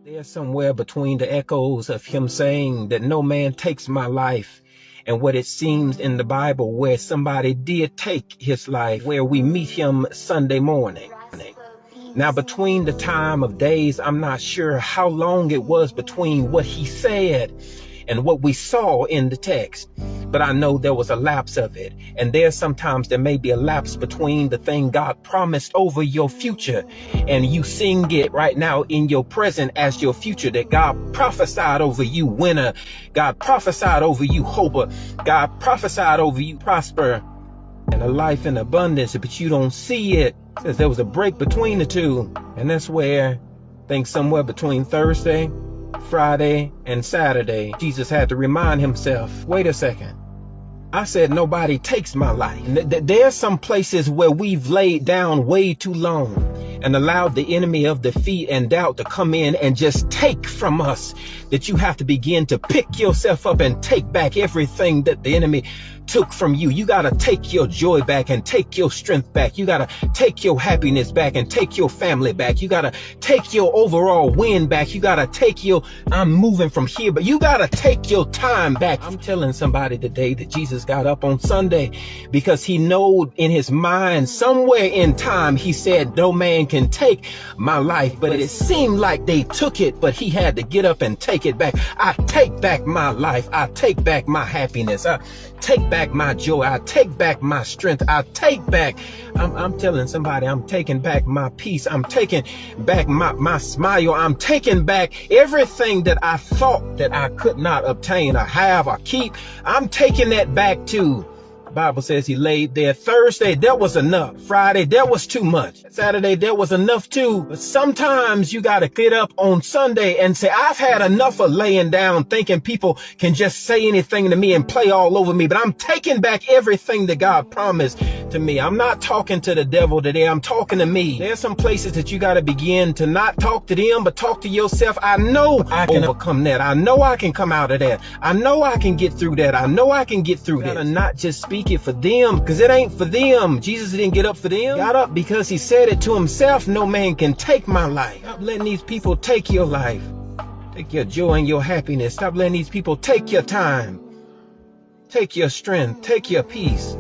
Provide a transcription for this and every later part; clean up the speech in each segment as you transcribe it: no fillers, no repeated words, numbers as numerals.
There's somewhere between the echoes of him saying that no man takes my life and what it seems in the Bible where somebody did take his life, where we meet him Sunday morning. Now, between the time of days, I'm not sure how long it was between what he said and what we saw in the text, but I know there was a lapse of it. And sometimes there may be a lapse between the thing God promised over your future and you seeing it right now in your present as your future, that God prophesied over you winner, God prophesied over you hoper, God prophesied over you prosper and a life in abundance, but you don't see it. It says there was a break between the two, and that's where I think somewhere between Thursday, Friday, and Saturday, Jesus had to remind himself, wait a second. I said nobody takes my life. There's some places where we've laid down way too long and allowed the enemy of defeat and doubt to come in and just take from us, that you have to begin to pick yourself up and take back everything that the enemy took from you. You got to take your joy back and take your strength back. You got to take your happiness back and take your family back. You got to take your overall win back. You got to take your, I'm moving from here, but you got to take your time back. I'm telling somebody today that Jesus got up on Sunday because he knew in his mind somewhere in time, he said, no man can take my life, but it seemed like they took it, but he had to get up and take it back. I take back my life. I take back my happiness. I take back my joy. I take back my strength. I take back, I'm telling somebody, I'm taking back my peace. I'm taking back my smile. I'm taking back everything that I thought that I could not obtain or have or keep. I'm taking that back too. The Bible says he laid there. Thursday, there was enough. Friday, there was too much. Saturday, there was enough too. But sometimes you got to get up on Sunday and say, I've had enough of laying down thinking people can just say anything to me and play all over me. But I'm taking back everything that God promised to me. I'm not talking to the devil today. I'm talking to me. There's some places that you got to begin to not talk to them, but talk to yourself. I know I can overcome that. I know I can come out of that. I know I can get through that. I know I can get through that. Not just speak it for them, because it ain't for them. Jesus didn't get up for them. He got up because he said it to himself. No man can take my life. Stop letting these people take your life. Take your joy and your happiness. Stop letting these people take your time. Take your strength. Take your peace.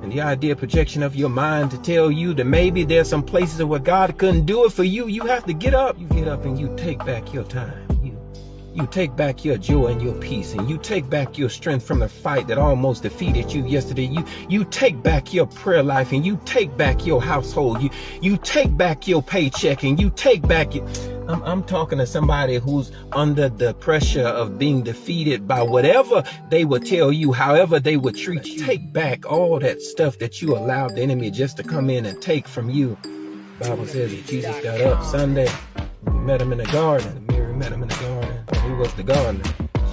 And the idea projection of your mind to tell you that maybe there's some places where God couldn't do it for you. You have to get up. You get up and you take back your time. You take back your joy and your peace, and you take back your strength from the fight that almost defeated you yesterday. You take back your prayer life, and you take back your household. You take back your paycheck, and you take back your... I'm talking to somebody who's under the pressure of being defeated by whatever they would tell you, however they would treat you. Take back all that stuff that you allowed the enemy just to come in and take from you. The Bible says that Jesus got up Sunday. We met him in the garden. Mary met him in the garden. He was the gardener.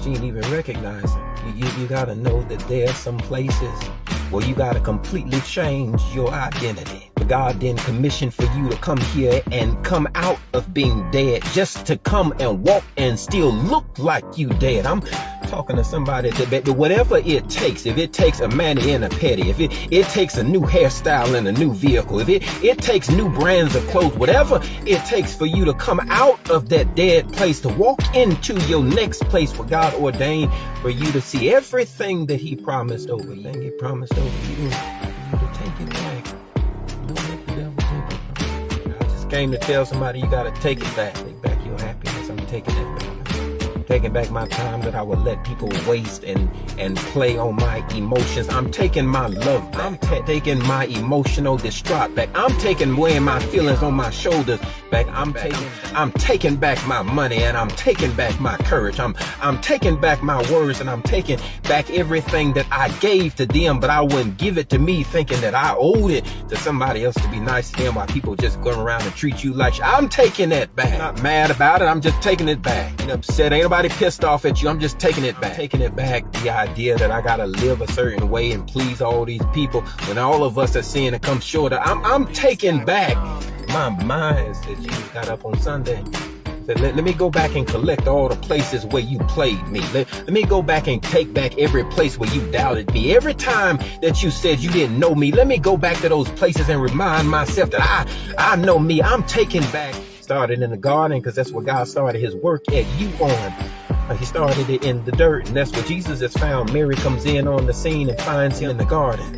She didn't even recognize him. You got to know that there are some places where you got to completely change your identity. God didn't commission for you to come here and come out of being dead just to come and walk and still look like you dead. I'm talking to somebody that whatever it takes, if it takes a mani and a pedi, if it takes a new hairstyle and a new vehicle, if it takes new brands of clothes, whatever it takes for you to come out of that dead place to walk into your next place where God ordained for you to see everything that he promised over you. He promised over you to take it back. Don't let the devil take it from you. I just came to tell somebody you got to take it back. Take back your happiness. I'm taking it back. Taking back my time that I would let people waste and play on my emotions. I'm taking my love back. I'm taking my emotional distraught back. I'm taking weighing my feelings on my shoulders back. I'm taking back my money, and I'm taking back my courage. I'm taking back my words, and I'm taking back everything that I gave to them, but I wouldn't give it to me thinking that I owed it to somebody else to be nice to them while people just going around and treat you like I'm taking that back. I'm not mad about it. I'm just taking it back. Ain't upset. Ain't nobody pissed off at you. I'm just taking it back. Taking it back, the idea that I gotta live a certain way and please all these people when all of us are seeing it come short. I'm taking back my minds that Jesus got up on Sunday. Said, let me go back and collect all the places where you played me. Let me go back and take back every place where you doubted me. Every time that you said you didn't know me, let me go back to those places and remind myself that I know me. I'm taking back started in the garden because that's where God started his work at you on. He started it in the dirt, and that's where Jesus is found. Mary comes in on the scene and finds him in the garden.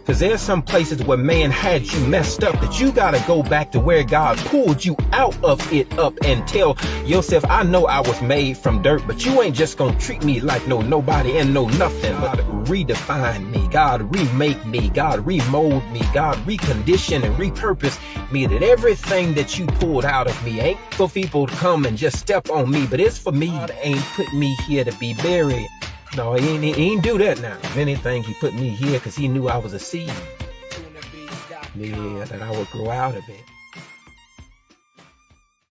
Because there's some places where man had you messed up that you got to go back to where God pulled you out of it up and tell yourself, I know I was made from dirt, but you ain't just going to treat me like no nobody and no nothing. God redefine me. God remake me. God remold me. God recondition and repurpose me, that everything that you pulled out of me ain't for people to come and just step on me, but it's for me. God ain't put me here to be buried. No, he ain't do that now. If anything, he put me here because he knew I was a seed. Yeah, that I would grow out of it.